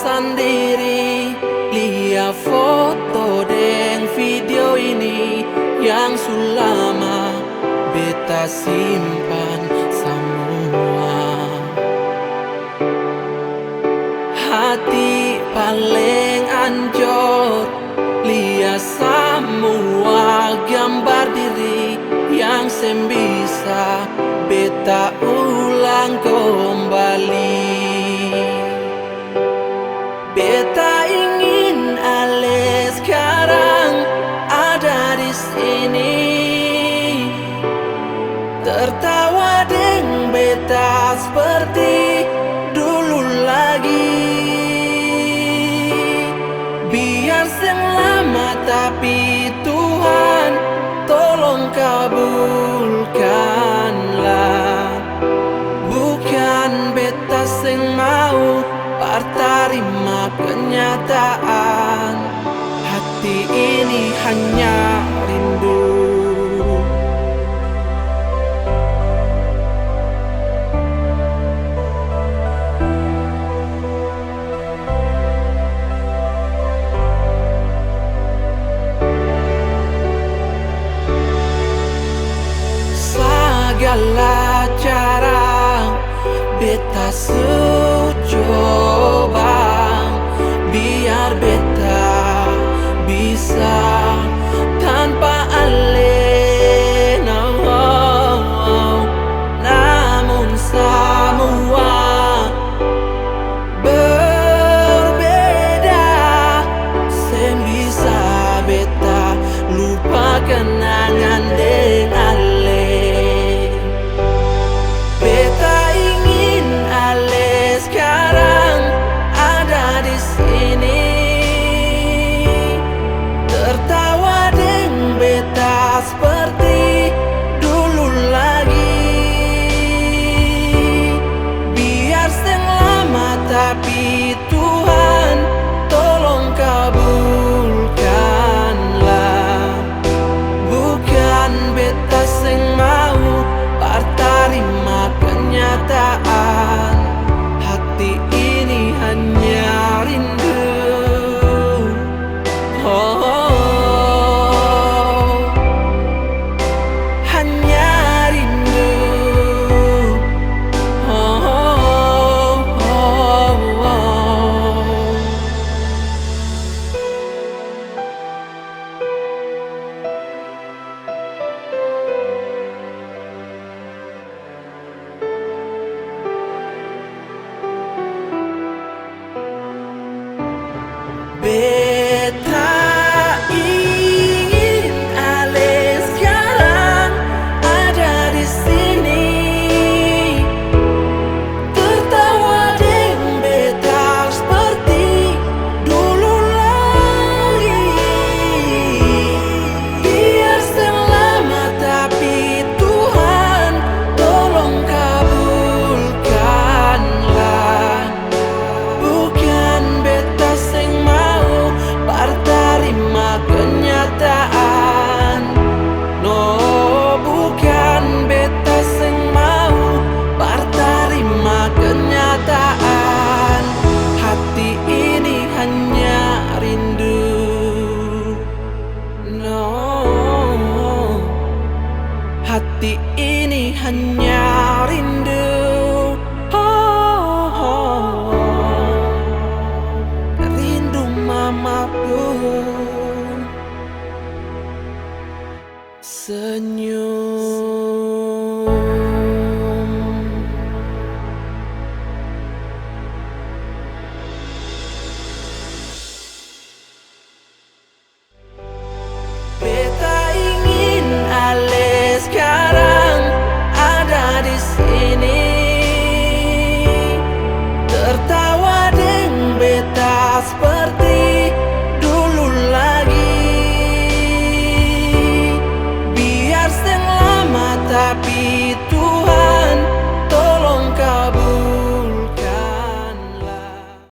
sendiri, lihat foto dan video ini yang sulama beta simpan semua. Hati paling hancur, lihat semua gambar diri yang bisa beta ulang kembali. Beta ingin ale sekarang ada di sini, tertawa dengan beta seperti dulu lagi. Biar selama tapi Tuhan tolong kabulkanlah. Bukan beta sing mau terima kenyataan, hati ini hanya rindu. Segala cara beta coba biar beta bisa tanpa ale, namun semua berbeda. Sem bisa beta lupa kenangan dengan ale. Beta ingin ale sekarang ada di sini, tertawa dengan beta seperti dulu lagi. Biar selama tapi Tuhan tolong kabulkanlah. Bukan beta sing mau terima kenyataan, hati ini hanya rindu. Hanya rindu. Beta ingin ale sekarang ada di sini, tertawa dengan beta seperti dulu lagi. Biar selama tapi Tuhan tolong kabulkanlah. Bukan beta sing mau terima kenyataan, bukan beta sing mau terima kenyataan, hati ini hanya rindu. Hati ini hanya rindu. Rindu mamaku senyum. Beta ingin ale sekarang ada di sini, tertawa dengan beta seperti